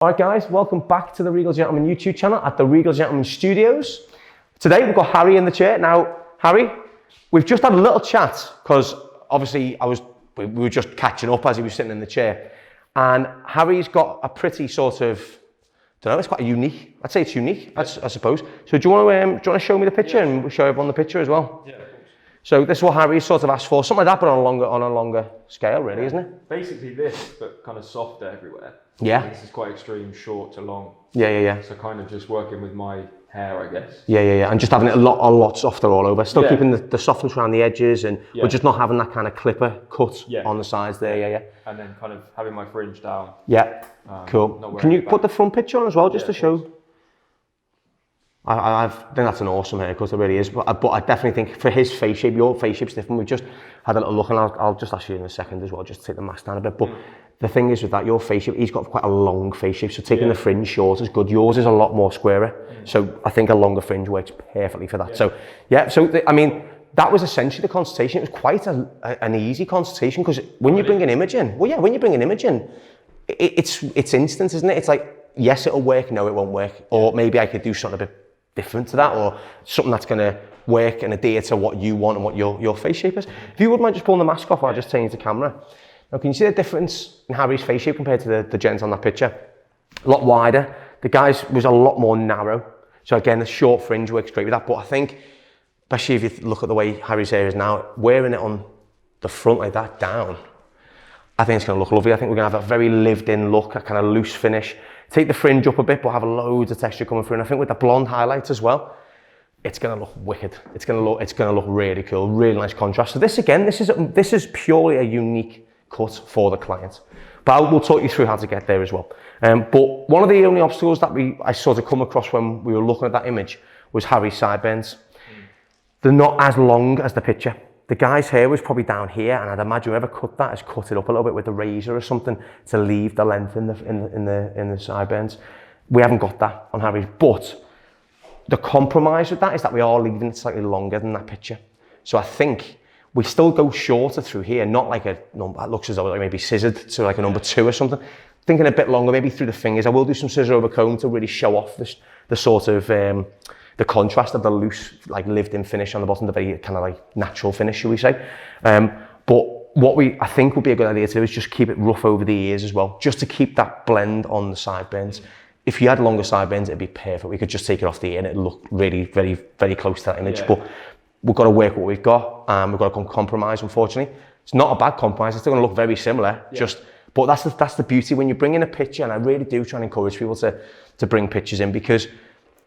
Alright guys, welcome back to the Regal Gentleman YouTube channel at the Regal Gentleman Studios. Today we've got Harry in the chair. Now, Harry, we've just had a little chat because obviously we were just catching up as he was sitting in the chair. And Harry's got a pretty sort of, I don't know, it's quite unique. I'd say it's unique, I suppose. So do you want to show me the picture and we'll show everyone the picture as well? Yeah, of course. So this is what Harry sort of asked for, something like that, but on a longer scale, really, isn't it? Basically this, but kind of softer everywhere. Yeah. This is quite extreme, short to long. Yeah. So kind of just working with my hair, I guess. Yeah. And just having it a lot softer all over. Still keeping the softness around the edges, and but just not having that kind of clipper cut on the sides there. Yeah. And then kind of having my fringe down. Yeah. Cool. Can you put the front picture on as well, just to show? I think that's an awesome haircut, it really is. But I definitely think for his face shape, your face shape's different. We've just had a little look, and I'll just ask you in a second as well, just to take the mask down a bit. But the thing is with that, your face shape, he's got quite a long face shape, so taking the fringe short is good. Yours is a lot more squarer, so I think a longer fringe works perfectly for that. So I mean, that was essentially the consultation. It was quite an easy consultation, because when you bring an image in, it's instant, isn't it? It's like, yes, it'll work, no, it won't work, or maybe I could do something a bit different to that, or something that's going to work and adhere to what you want and what your face shape is. If you wouldn't mind just pulling the mask off, I'll just change the camera. Now, can you see the difference in Harry's face shape compared to the gent on that picture? A lot wider. The guy's was a lot more narrow. So again, the short fringe works great with that. But I think, especially if you look at the way Harry's hair is now, wearing it on the front like that down, I think it's going to look lovely. I think we're going to have a very lived-in look, a kind of loose finish. Take the fringe up a bit, but have loads of texture coming through. And I think with the blonde highlights as well, it's going to look wicked. It's going to look really cool, really nice contrast. So this is purely a unique cut for the client. But we'll talk you through how to get there as well. But one of the only obstacles that I sort of come across when we were looking at that image was Harry's sideburns. They're not as long as the picture. The guy's hair was probably down here, and I'd imagine whoever cut that has cut it up a little bit with a razor or something to leave the length in the sideburns. We haven't got that on Harry's, but the compromise with that is that we are leaving it slightly longer than that picture. So I think we still go shorter through here, not like a number, it looks as though it maybe scissored to like a number 2 or something. Thinking a bit longer, maybe through the fingers. I will do some scissor over comb to really show off the sort of, the contrast of the loose, like lived-in finish on the bottom, the very kind of like natural finish, should we say. But what I think would be a good idea to do is just keep it rough over the ears as well, just to keep that blend on the sideburns. If you had longer sideburns, it'd be perfect. We could just take it off the ear and it'd look really, very, very close to that image. But we've got to work what we've got, and we've got to compromise, unfortunately. It's not a bad compromise, it's still going to look very similar, but that's the beauty when you bring in a picture, and I really do try and encourage people to bring pictures in, because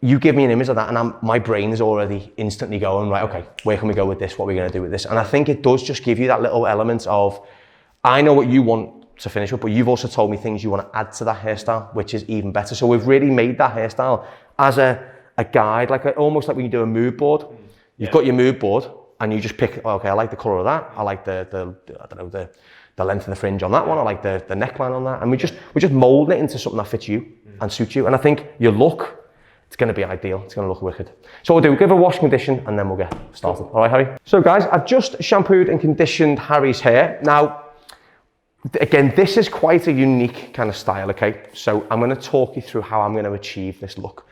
you give me an image of that and my brain is already instantly going, right, okay, where can we go with this? What are we going to do with this? And I think it does just give you that little element of, I know what you want to finish with, but you've also told me things you want to add to that hairstyle, which is even better. So we've really made that hairstyle as a guide, almost like when you do a mood board. You've got your mood board and you just pick, okay, I like the colour of that. I like the length of the fringe on that one. I like the neckline on that. And we're just moulding it into something that fits you and suits you. And I think your look, it's going to be ideal. It's going to look wicked. So we'll give a wash condition and then we'll get started. All right, Harry? So guys, I've just shampooed and conditioned Harry's hair. Now, again, this is quite a unique kind of style, okay? So I'm going to talk you through how I'm going to achieve this look.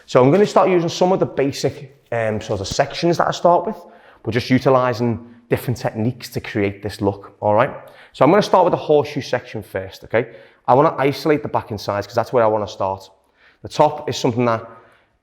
So I'm going to start using some of the basic sort of sections that I start with, but just utilising different techniques to create this look, all right? So I'm going to start with the horseshoe section first, okay? I want to isolate the back and sides because that's where I want to start. The top is something that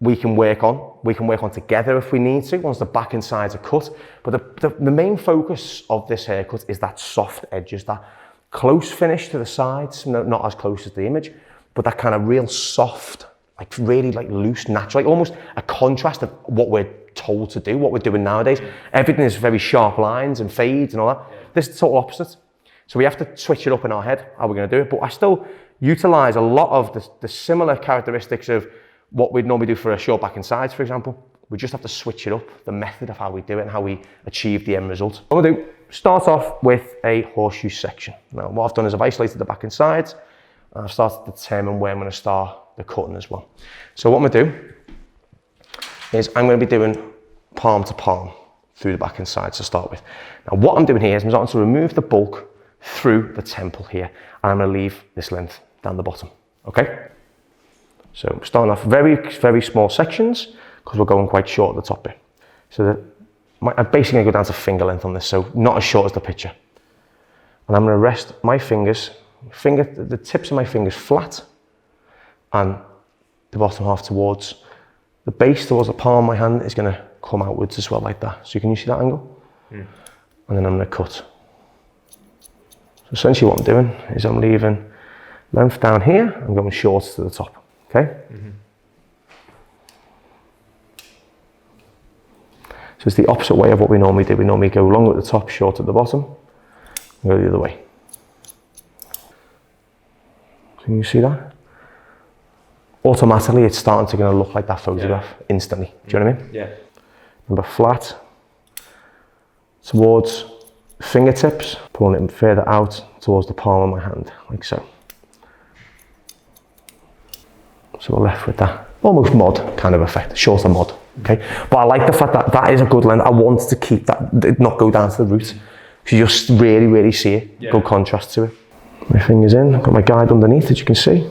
we can work on. We can work on together if we need to, once the back and sides are cut. But the main focus of this haircut is that soft edges, that close finish to the sides, not as close as the image, but that kind of real soft, like really like loose, natural, like almost a contrast of what we're told to do, what we're doing nowadays. Everything is very sharp lines and fades and all that. This is the total opposite. So we have to switch it up in our head, how we're going to do it. But I still utilize a lot of the similar characteristics of what we'd normally do for a short back and sides, for example. We just have to switch it up, the method of how we do it and how we achieve the end result. What I'm going to do, start off with a horseshoe section. Now, what I've done is I've isolated the back and sides, and I've started to determine where I'm going to start the cutting as well. So what I'm going to do is I'm going to be doing palm to palm through the back and sides to start with. Now, what I'm doing here is I'm starting to remove the bulk through the temple here, and I'm going to leave this length down the bottom, okay? So I'm starting off very, very small sections because we're going quite short at the top bit. So I'm basically gonna go down to finger length on this, so not as short as the picture. And I'm gonna rest my fingers, the tips of my fingers flat, and the bottom half towards the base, towards the palm of my hand is gonna come outwards as well like that. So can you see that angle? And then I'm gonna cut. So essentially what I'm doing is I'm leaving length down here, I'm going short to the top, okay? So it's the opposite way of what we normally do. We normally go long at the top, short at the bottom, and go the other way. Can you see that? Automatically, it's starting to gonna look like that photograph instantly. Do you know what I mean? Yeah. Remember, flat towards fingertips, pulling it further out towards the palm of my hand, like so. So we're left with that almost mod kind of effect, shorter mod, okay? But I like the fact that that is a good length. I want to keep that, not go down to the root. So you just really, really see it, good contrast to it. My fingers in, I've got my guide underneath, as you can see.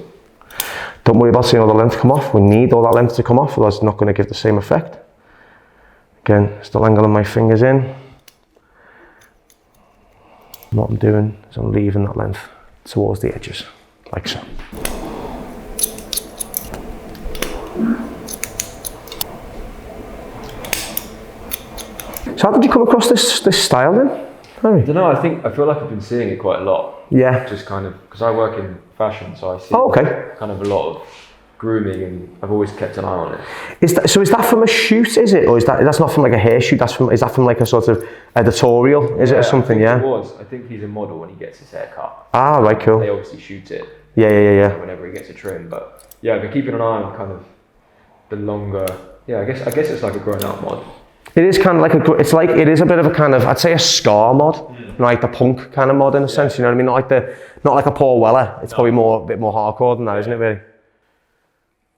Don't worry about seeing all the length come off. We need all that length to come off, otherwise it's not going to give the same effect. Again, still angling my fingers in. And what I'm doing is I'm leaving that length towards the edges, like so. So how did you come across this style then, Harry? I don't know, I feel like I've been seeing it quite a lot. Yeah. Just kind of, because I work in fashion, so I see kind of a lot of grooming, and I've always kept an eye on it. Is that from a shoot, is it? Or that's not from like a hair shoot, is that from like a sort of editorial, is it, or something, I think he's a model when he gets his hair cut. Ah, right, cool. They obviously shoot it. Yeah. Whenever he gets a trim, but yeah, I've been keeping an eye on kind of the longer, I guess it's like a grown up mod. It is kind of like it is a bit of a kind of, I'd say a scar mod, like the punk kind of mod in a sense, you know what I mean? Not like a Paul Weller, it's probably a bit more hardcore than that, isn't it really?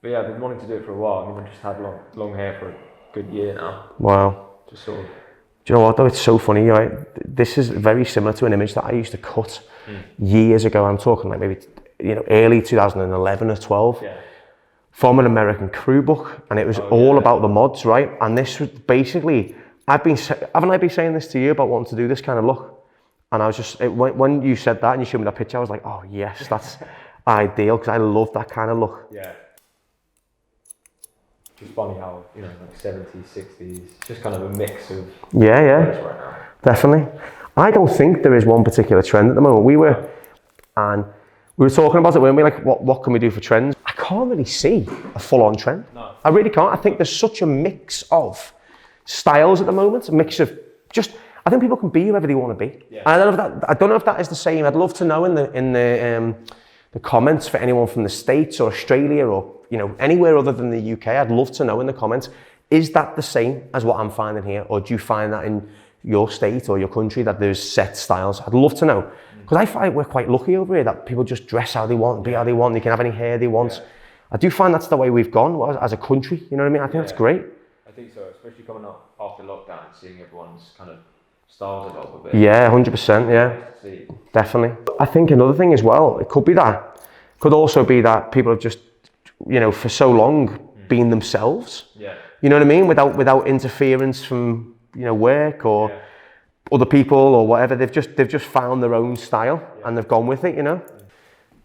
But yeah, I've been wanting to do it for a while. I mean, I've just had long hair for a good year now. Wow. Just sort of. Do you know what though, it's so funny, right? This is very similar to an image that I used to cut years ago. I'm talking like maybe, early 2011 or 12. Yeah. From an American crew book, and it was all about the mods, right? And this was basically, haven't I been saying this to you about wanting to do this kind of look? And I was just, when you said that and you showed me that picture, I was like, oh yes, that's ideal, because I love that kind of look. Yeah. Just funny how, like 70s, 60s, just kind of a mix of right now. Definitely. I don't think there is one particular trend at the moment. We were talking about it, weren't we? Like, what can we do for trends? I can't really see a full-on trend. No. I really can't. I think there's such a mix of styles at the moment, a mix of I think people can be whoever they want to be. Yeah. And I don't know if that is the same. I'd love to know in the comments for anyone from the States or Australia or anywhere other than the UK. I'd love to know in the comments, is that the same as what I'm finding here, or do you find that in your state or your country that there's set styles? I'd love to know. Because I find we're quite lucky over here that people just dress how they want, be how they want, they can have any hair they want. Yeah. I do find that's the way we've gone as a country, you know what I mean? I think that's great. I think so, especially coming up after lockdown, seeing everyone's kind of styles a little bit. Yeah, 100%, yeah. Definitely. I think another thing as well, it could also be that people have just, for so long been themselves. Yeah. You know what I mean? Without interference from, work or other people or whatever, they've just found their own style and they've gone with it,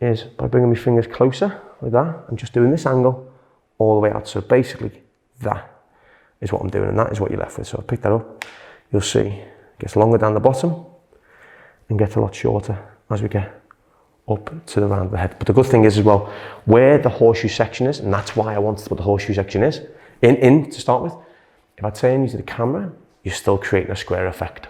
is by bringing my fingers closer like that and just doing this angle all the way out. So basically that is what I'm doing, and that is what you're left with. So I'll pick that up. You'll see it gets longer down the bottom and gets a lot shorter as we get up to the round of the head. But the good thing is as well, where the horseshoe section is, and that's why I wanted to put the horseshoe section in to start with, if I turn you to the camera, you're still creating a square effect.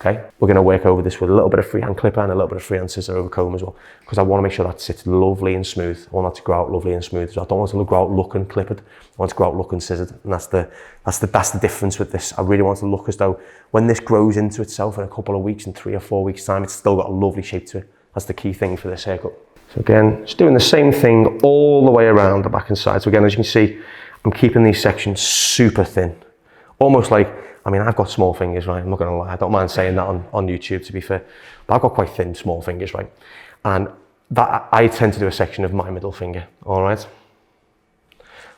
Okay, we're going to work over this with a little bit of freehand clipper and a little bit of freehand scissor over comb as well, because I want to make sure that sits lovely and smooth. I want that to grow out lovely and smooth. So I don't want it to grow out looking clippered. I want it to grow out looking scissored, and that's the difference with this. I really want it to look as though when this grows into itself in a couple of weeks, in 3 or 4 weeks time, it's still got a lovely shape to it. That's the key thing for this haircut. So again, just doing the same thing all the way around the back and side. So again, as you can see, I'm keeping these sections super thin, almost like, I mean, I've got small fingers, right? I'm not gonna lie, I don't mind saying that on YouTube, to be fair, but I've got quite thin, small fingers, right? And that I tend to do a section of my middle finger, all right?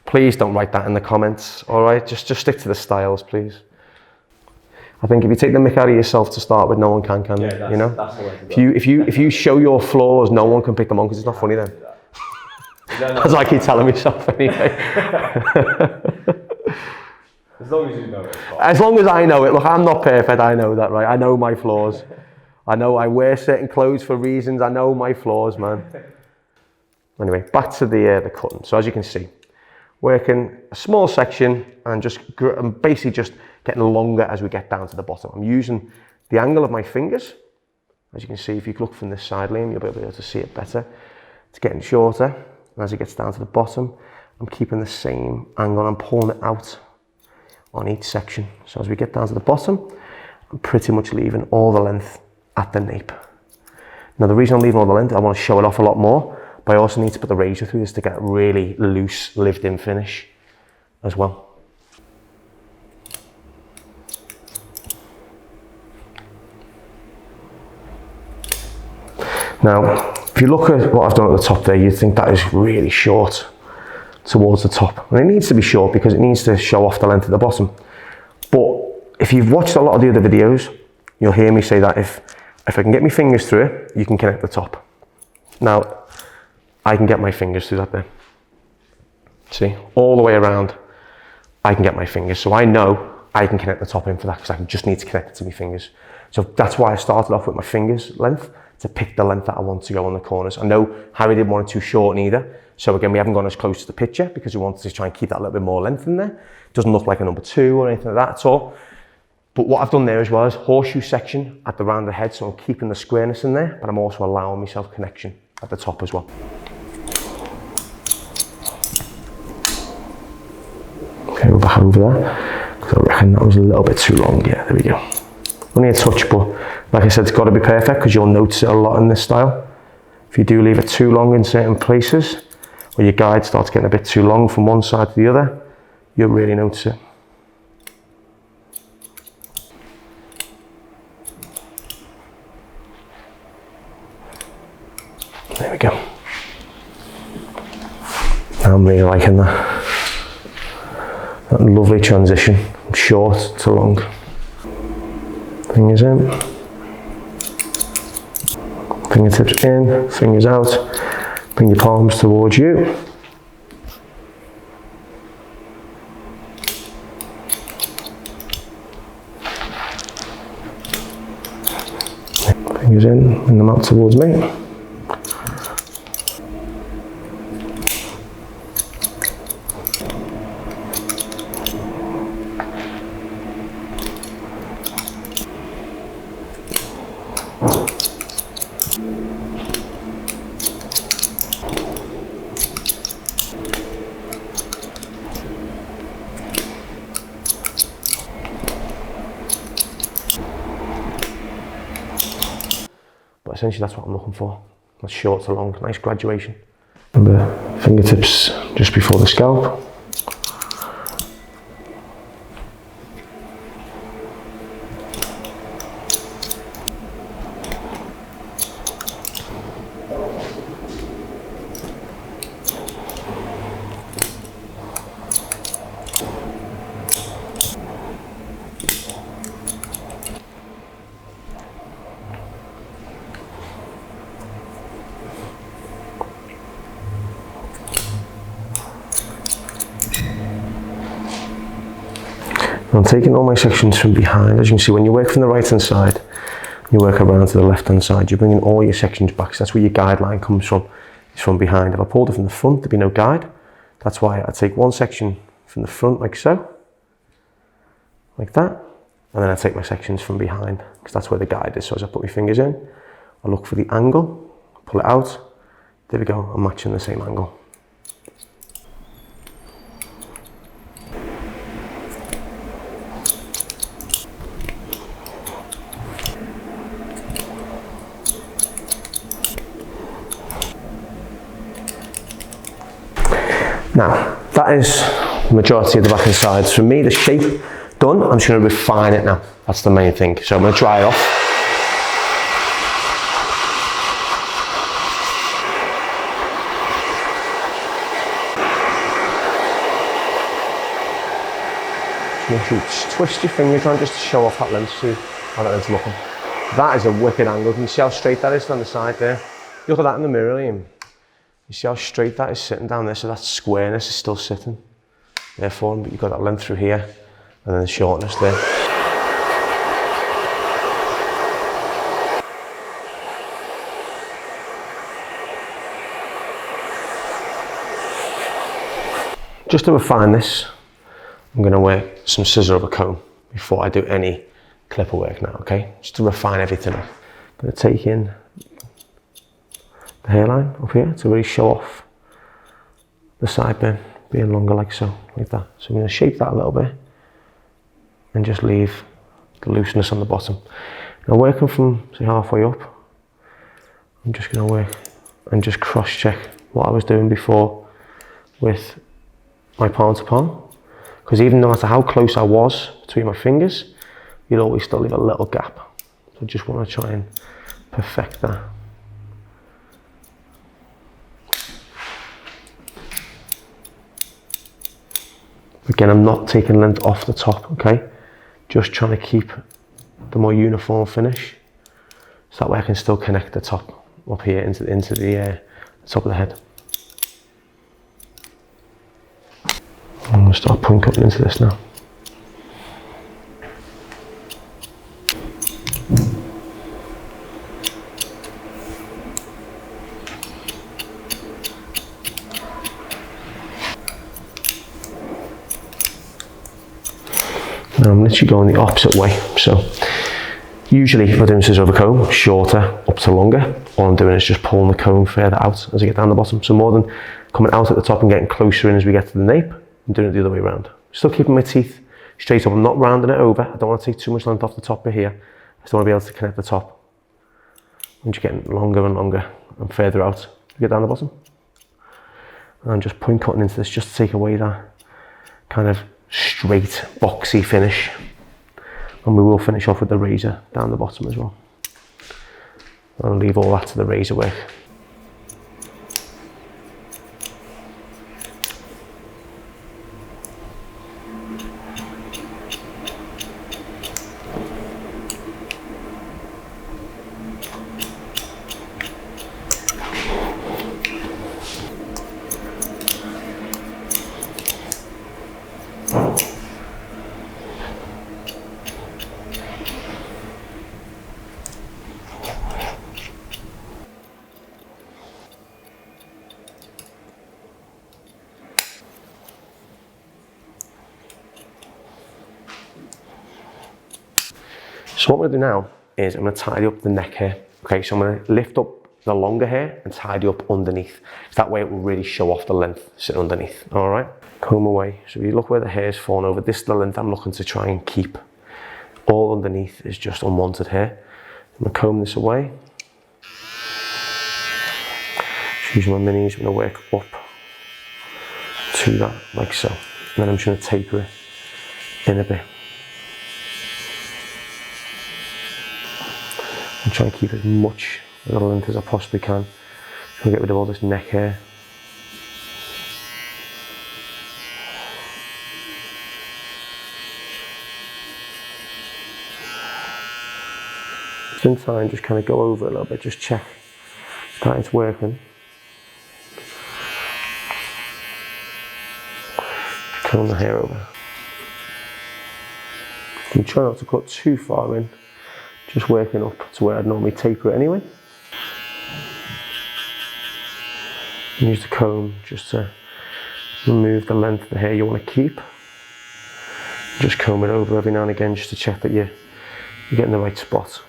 Please don't write that in the comments, all right? Just stick to the styles, please. I think if you take the mick out of yourself to start with, no one can they? You know? That's the way to go. If you show your flaws, no one can pick them on because it's not funny then. That's what I keep telling myself anyway. As long as you know it. As long as I know it. Look, I'm not perfect, I know that, right? I know my flaws. I know I wear certain clothes for reasons. I know my flaws, man. Anyway, back to the cutting. So as you can see, working a small section and basically just getting longer as we get down to the bottom. I'm using the angle of my fingers. As you can see, if you look from this side, Liam, you'll be able to see it better. It's getting shorter. And as it gets down to the bottom, I'm keeping the same angle. I'm pulling it out on each section. So as we get down to the bottom, I'm pretty much leaving all the length at the nape. Now the reason I'm leaving all the length, I want to show it off a lot more, but I also need to put the razor through this to get a really loose, lived-in finish as well. Now, if you look at what I've done at the top there, you'd think that is really short towards the top. And it needs to be short because it needs to show off the length at the bottom. But if you've watched a lot of the other videos, you'll hear me say that if I can get my fingers through it, you can connect the top. Now, I can get my fingers through that there. See, all the way around, I can get my fingers. So I know I can connect the top in for that because I just need to connect it to my fingers. So that's why I started off with my fingers length, to pick the length that I want to go on the corners. I know Harry didn't want it too short neither. So again, we haven't gone as close to the picture because we wanted to try and keep that a little bit more length in there. It doesn't look like a number 2 or anything like that at all. But what I've done there as well is horseshoe section at the round of the head. So I'm keeping the squareness in there, but I'm also allowing myself connection at the top as well. Okay, we're back over there. So I reckon that was a little bit too long. Yeah, there we go. Only a touch, but like I said, it's got to be perfect because you'll notice it a lot in this style. If you do leave it too long in certain places, or your guide starts getting a bit too long from one side to the other, you'll really notice it. There we go. I'm really liking that. That lovely transition from short to long. Fingers in, fingertips in, fingers out, bring your palms towards you. Fingers in, bring them out towards me. But essentially that's what I'm looking for. That's short to long, nice graduation. Remember, fingertips just before the scalp. I'm taking all my sections from behind. As you can see, when you work from the right hand side, you work around to the left hand side, you're bringing all your sections back. So that's where your guideline comes from. It's from behind. If I pulled it from the front, there'd be no guide. That's why I take one section from the front like so, like that, and then I take my sections from behind because that's where the guide is. So as I put my fingers in, I look for the angle, pull it out. There we go. I'm matching the same angle. Now, that is the majority of the back and sides. For me, the shape done, I'm just going to refine it now. That's the main thing. So I'm going to dry it off. Make sure you twist your fingers around just to show off that length, see how that length's looking. That is a wicked angle. Can you see how straight that is on the side there? Look at that in the mirror, Liam. You see how straight that is sitting down there, so that squareness is still sitting there for him, but you've got that length through here, and then the shortness there. Just to refine this, I'm going to work some scissor over comb before I do any clipper work now, okay? Just to refine everything. I'm going to take in the hairline up here to really show off the sideburn being longer like so, like that. So I'm going to shape that a little bit and just leave the looseness on the bottom. Now working from, say, halfway up, I'm just going to work and just cross check what I was doing before with my palm to palm. Because even no matter how close I was between my fingers, you'll always still leave a little gap. So I just want to try and perfect that. Again, I'm not taking length off the top, okay? Just trying to keep the more uniform finish. So that way I can still connect the top up here into the top of the head. I'm going to start point cutting into this now. Now I'm literally going the opposite way. So usually if I'm doing scissor over comb, shorter up to longer, all I'm doing is just pulling the comb further out as I get down the bottom. So more than coming out at the top and getting closer in as we get to the nape, I'm doing it the other way around. Still keeping my teeth straight up. I'm not rounding it over. I don't want to take too much length off the top of here. I still want to be able to connect the top. I'm just getting longer and longer and further out to get down the bottom. And I'm just point cutting into this just to take away that kind of straight, boxy finish. And we will finish off with the razor down the bottom as well. I'll leave all that to the razor work. So what I'm going to do now is I'm going to tidy up the neck hair. Okay, so I'm going to lift up the longer hair and tidy up underneath. So that way it will really show off the length sitting underneath. All right, comb away. So if you look where the hair's fallen over, this is the length I'm looking to try and keep. All underneath is just unwanted hair. I'm going to comb this away. Just using my minis, I'm going to work up to that like so. And then I'm just going to taper it in a bit. And try and keep as much of the length as I possibly can. Try and get rid of all this neck hair. In time, just kind of go over it a little bit, just check that it's working. Comb the hair over. You try not to cut too far in. Just working up to where I'd normally taper it anyway. And use the comb just to remove the length of the hair you want to keep. Just comb it over every now and again just to check that you're getting the right spot.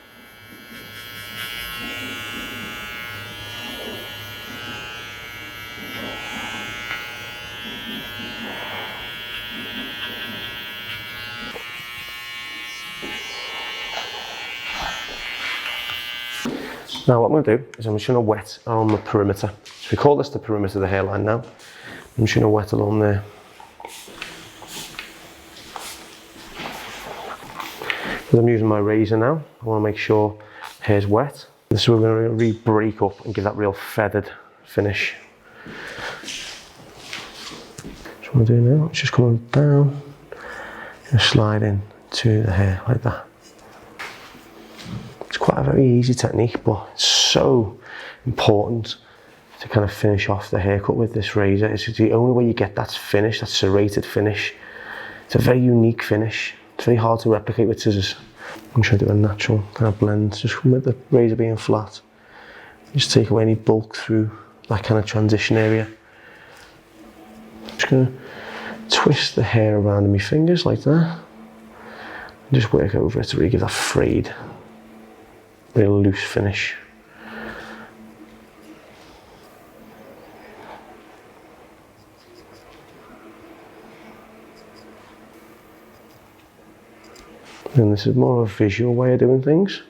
Now what I'm going to do is I'm just going to wet on the perimeter. So we call this the perimeter of the hairline now. I'm just going to wet along there. Because I'm using my razor now, I want to make sure hair's wet. This is where we're going to really break up and give that real feathered finish. So what I'm doing now, it's just coming down Just slide in to the hair like that. It's quite a very easy technique, but it's so important to kind of finish off the haircut with this razor. It's the only way you get that finish, that serrated finish. It's a very unique finish. It's very hard to replicate with scissors. I'm trying to do a natural kind of blend, just with the razor being flat. Just take away any bulk through that kind of transition area. Just gonna twist the hair around in my fingers like that. And just work over it to really give that frayed, real loose finish. And this is more of a visual way of doing things.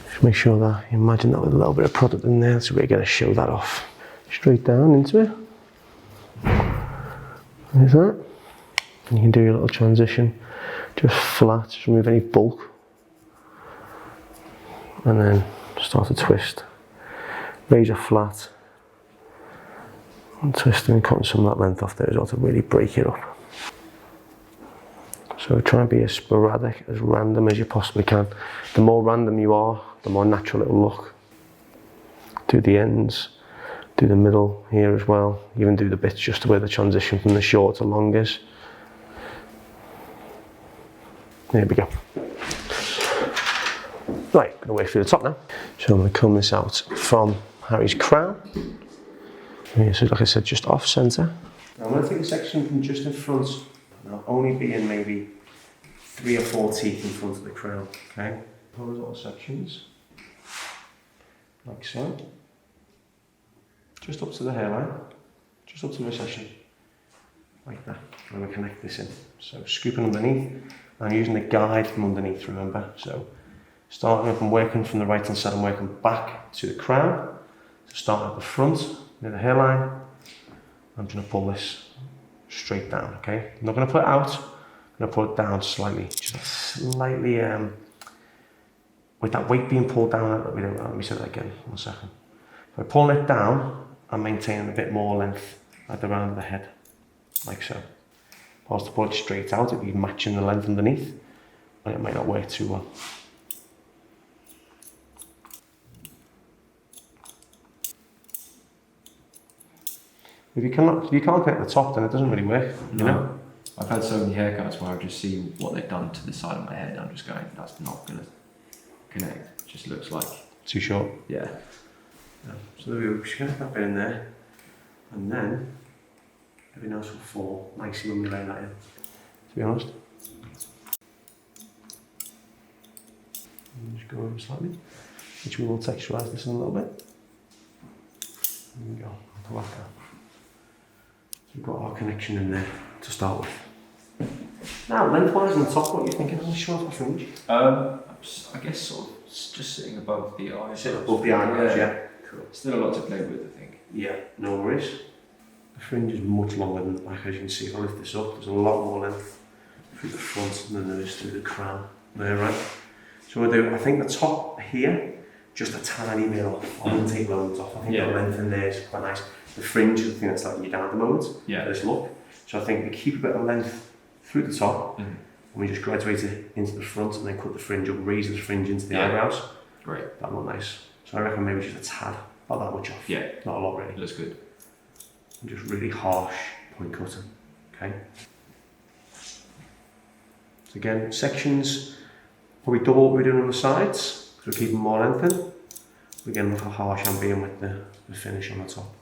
Just make sure that you imagine that with a little bit of product in there, so we're going to show that off. Straight down into it. There's that. And you can do your little transition, just flat, just remove any bulk. And then start to twist. Razor flat. And twisting and cutting some of that length off there as well to really break it up. So try and be as sporadic, as random as you possibly can. The more random you are, the more natural it will look. Do the ends, do the middle here as well. Even do the bits just where the transition from the short to long is. There we go. Right, gonna work through the top now. So I'm gonna comb this out from Harry's crown. So like I said, just off center. I'm gonna take a section from just in front. I'll only be in maybe 3 or 4 teeth in front of the crown, okay? Horizontal sections, like so. Just up to the hairline, just up to the recession, like that. And we connect this in. So scooping underneath, I'm using the guide from underneath, remember? So starting up and working from the right hand side and working back to the crown. So starting at the front, near the hairline, I'm going to pull this straight down, okay? I'm not going to put it out, I'm going to put it down slightly, just slightly, with that weight being pulled down, let me say that again, 1 second. If I'm pulling it down, I'm maintaining a bit more length at the round of the head, like so. If I was to pull it straight out, it'd be matching the length underneath, and it might not work too well. If you can't connect the top, then it doesn't really work, you know? I've had so many haircuts where I just see what they've done to the side of my head and I'm just going, that's not going to connect. It just looks like... Too short? Yeah. So there we go, just connect that bit in there, and then everything else will fall nicely when we lay that in, to be honest. And just go over slightly, which we will texturise this in a little bit. There we go, pull that down. We've got our connection in there to start with. Now, lengthwise on the top, what are you thinking? How much do you want for fringe? I guess sort of just sitting above the eyes. Sit above the eyebrows, yeah. Cool. Still a lot to play with, I think. Yeah, no worries. The fringe is much longer than the back, as you can see. If I lift this up, there's a lot more length through the front than there is through the crown. There, right? So we'll do, I think the top here, just a tiny bit off. I wouldn't take loads off. I think the length in there is quite nice. The fringe is the thing that's letting you down at the moment, for this look. So I think we keep a bit of length through the top, and we just graduate it into the front and then cut the fringe up, raise the fringe into the eyebrows. Great. That'll look nice. So I reckon maybe just a tad, not that much off. Yeah. Not a lot really. Looks good. And just really harsh point cutting, okay? So again, sections, probably double what we're doing on the sides, because we're keeping more length in. Again, look how harsh I'm being with the finish on the top.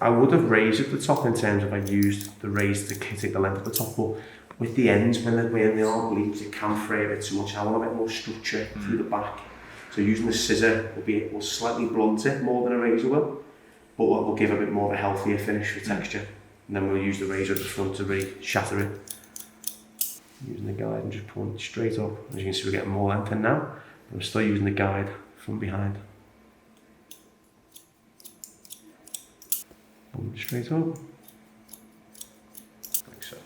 I would have raised at the top in terms of I used the raise to take the length of the top, but with the ends, when they are bleached, it can fray a bit too much. I want a bit more structure through the back. So using the scissor will slightly blunt it more than a razor will, but will give a bit more of a healthier finish for texture. And then we'll use the razor at the front to really shatter it. Using the guide and just pulling it straight up. As you can see, we're getting more length in now, but I'm still using the guide from behind. Straight up, like so.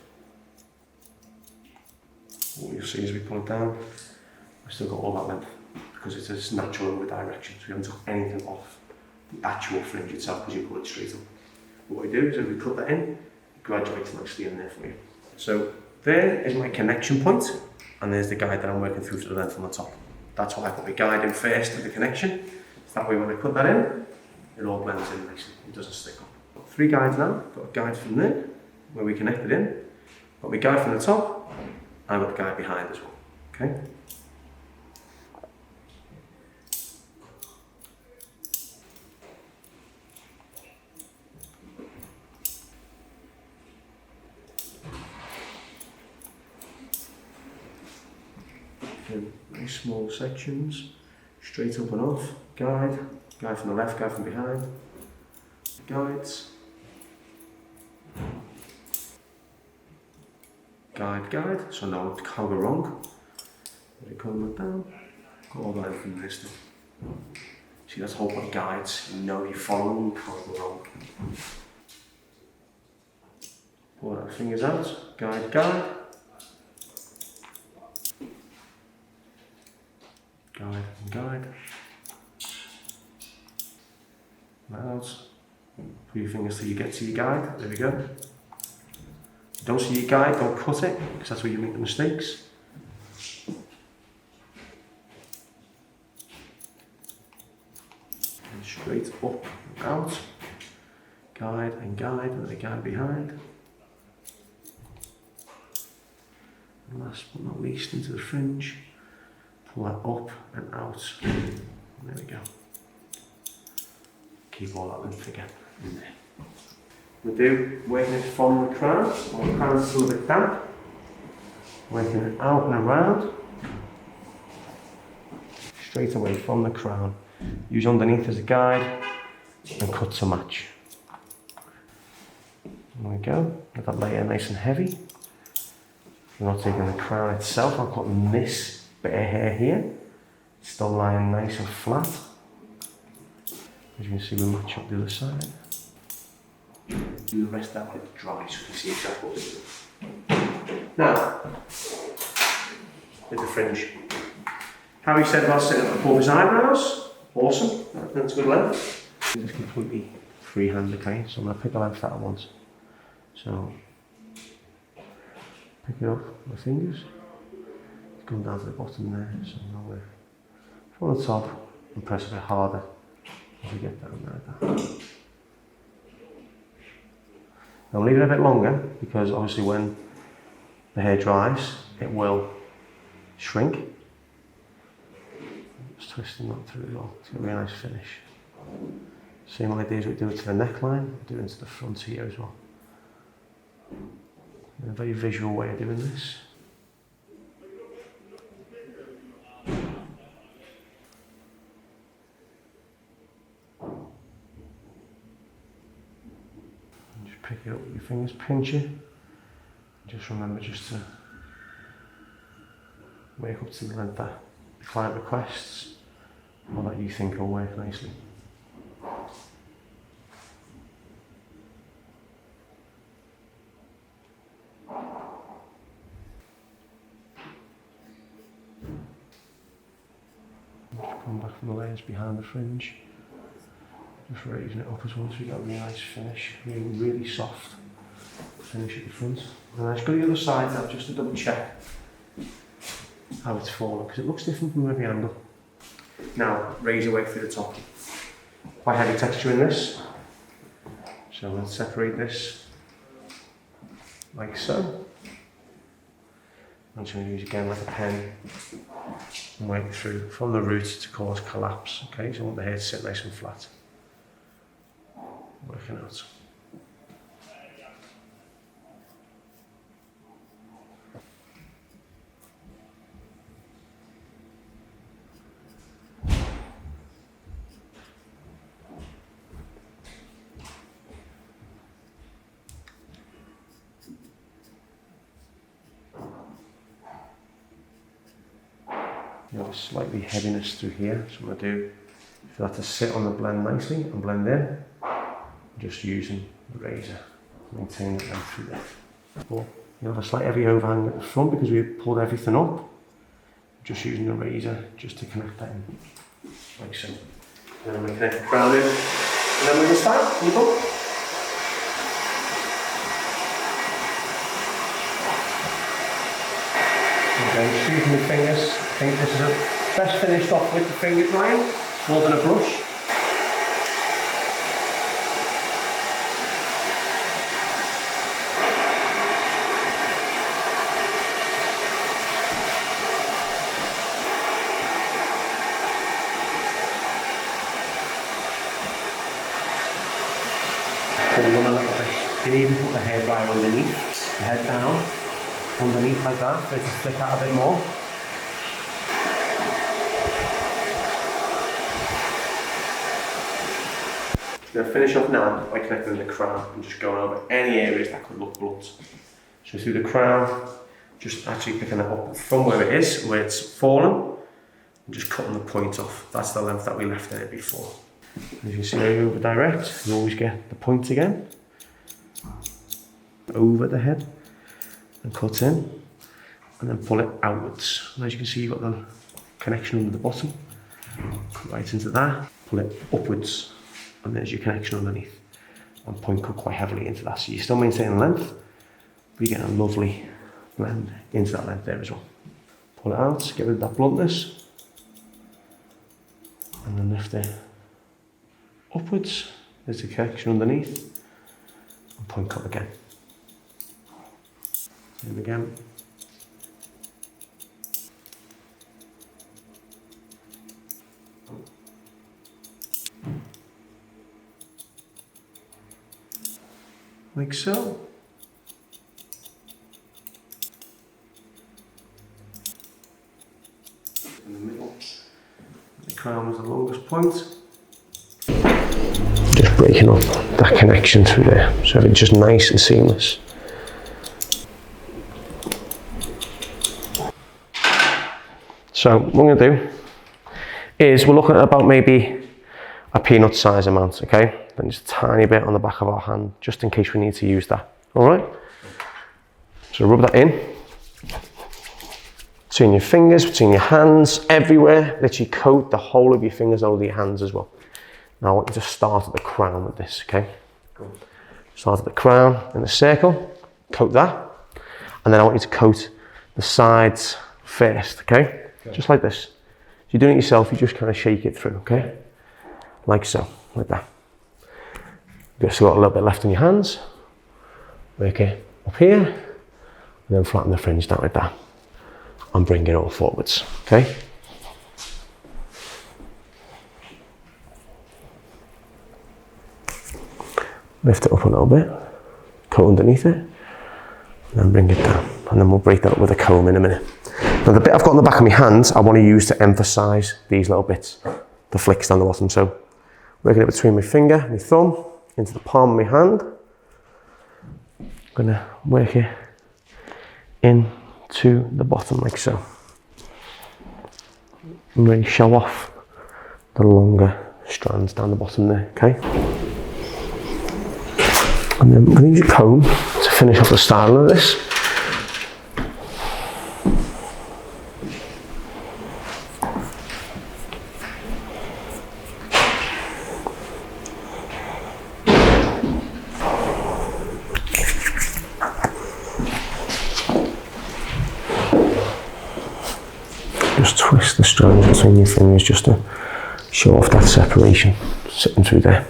What you'll see as we pull it down, we've still got all that length because it's a natural over direction, so we haven't took anything off the actual fringe itself because you pull it straight up. What we do is if we cut that in, graduates nicely in there for you. So there is my connection point, and there's the guide that I'm working through to the length on the top. That's why I put my guide in first to the connection. So that way when I put that in, it all blends in nicely, it doesn't stick up. Got 3 guides now, got a guide from there, where we connected in, got my guide from the top, and I've got the guide behind as well, okay? Very small sections, straight up and off, guide from the left, guide from behind, guides, guide, so now it can't go wrong. Let it come down, go all the way from this thing. See, that's the whole point of guides, you know you're following, you can't go wrong. Pull our fingers out, guide, guide, out. Put your fingers till you get to your guide, there we go. Don't see your guide, don't cut it, because that's where you make the mistakes. And straight up and out. Guide, and the guide behind. And last but not least, into the fringe. Pull that up and out. There we go. Keep all that length again in there. We do working it from the crown. While the crown is still a bit damp. Working it out and around. Straight away from the crown. Use underneath as a guide and cut to match. There we go. Get that layer nice and heavy. I'm not taking the crown itself, I'm cutting this bit of hair here. It's still lying nice and flat. As you can see, we match up the other side. Do the rest of that when it's dry so you can see exactly what we're doing. Now, with the fringe. Harry said about setting up above his eyebrows. Awesome, that's good length. It's completely freehand, okay? So I'm going to pick a length out at once. So, pick it up with my fingers. Come down to the bottom there, so now we're from the top and press a bit harder as we get down there like that. Now leave it a bit longer because obviously when the hair dries it will shrink. Just twisting that through as well to get a really nice finish. Same idea as we do it to the neckline, do it into the front here as well. A very visual way of doing this. Just pick it up with your fingers, pinch it. Just remember just to work up to the length that the client requests or that you think will work nicely. Come back from the layers behind the fringe, just raising it up as well so you get a really nice finish, really soft finish at the front. And then just go to the other side now just to double check how it's falling because it looks different from every angle. Now razor work through the top. Quite heavy texture in this, so let's separate this like so. I'm just going to use again like a pen and work through from the root to cause collapse. Okay, so I want the hair to sit nice and flat. Working out. You have a slightly heaviness through here, so I'm going to do for that to sit on the blend nicely and blend in. Just using the razor to maintain it down through there. But you have a slight heavy overhang at the front because we pulled everything up. Just using the razor just to connect that in, like so. Then I'm going to connect the crown in, and then we're going to start. fingers. I think this is best finished off with the finger drying more than a brush. Pull them a little bit. You can even put the hairdryer underneath, the head down, underneath like that, for it to flick out a bit more. I'm going to finish off now by connecting the crown and just going over any areas that could look blunt. So through the crown, just actually picking it up from where it is, where it's fallen, and just cutting the point off. That's the length that we left in it before. As you can see over direct, you always get the point again. Over the head and cut in, and then pull it outwards. And as you can see, you've got the connection under the bottom. Cut right into that, pull it upwards, and there's your connection underneath. And point cut quite heavily into that. So you're still maintaining length, but you're getting a lovely blend into that length there as well. Pull it out, get rid of that bluntness, and then lift it upwards. There's the connection underneath, and point cut again. Same again. Like so. In the middle, the crown was the longest point. Just breaking up that connection through there, so it's just nice and seamless. So what I'm going to do is we're looking at about maybe a peanut size amount, okay? Then just a tiny bit on the back of our hand, just in case we need to use that, all right? So rub that in, between your fingers, between your hands, everywhere. Literally coat the whole of your fingers over your hands as well. Now I want you to start at the crown with this, okay? Cool. Start at the crown in a circle, coat that, and then I want you to coat the sides first, okay? Just like this. If you're doing it yourself, you just kind of shake it through, okay? Like so, like that. You've still got a little bit left in your hands. Work it up here, and then flatten the fringe down like that. And bring it all forwards, okay? Lift it up a little bit, coat underneath it, and then bring it down. And then we'll break that up with a comb in a minute. Now the bit I've got on the back of my hands, I want to use to emphasise these little bits, the flicks down the bottom. So working it between my finger and my thumb, into the palm of my hand. I'm going to work it into the bottom like so. And really show off the longer strands down the bottom there, okay? And then I'm going to use a comb to finish off the style of this. Just twist the strands between your fingers just to show off that separation sitting through there.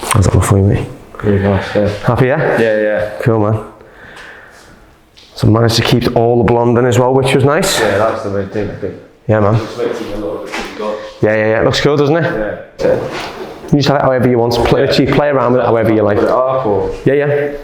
How's that look for you, mate? Really nice, yeah. Happy, yeah? Yeah, yeah. Cool, man. So I managed to keep all the blonde in as well, which was nice. Yeah, that's the main thing, I think. Yeah, man. Reflecting a lot of what you've got. Yeah. It looks cool, doesn't it? Yeah. You just have it however you want. Play around with it however you like. Put it up or? Yeah.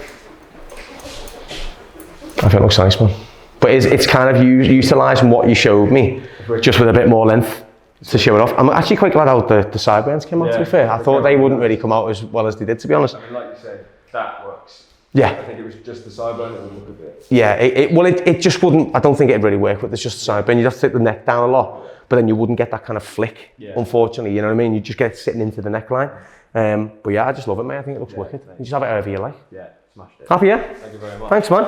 I think it looks nice, man. But it's kind of utilising what you showed me, just with a bit more length to show it off. I'm actually quite glad how the sideburns came out, to be fair. I thought they wouldn't really come out as well as they did, to be honest. I mean, like you said, that works. Yeah. I think it was just the sideburn that would look a bit. Yeah, it just wouldn't, I don't think it'd really work with it's just the sideburn. You'd have to take the neck down a lot, but then you wouldn't get that kind of flick, unfortunately, you know what I mean? You just get it sitting into the neckline. But yeah, I just love it, mate. I think it looks wicked. You just have it however you like. Yeah, smashed it. Happy, yeah? Thank you very much. Thanks, man.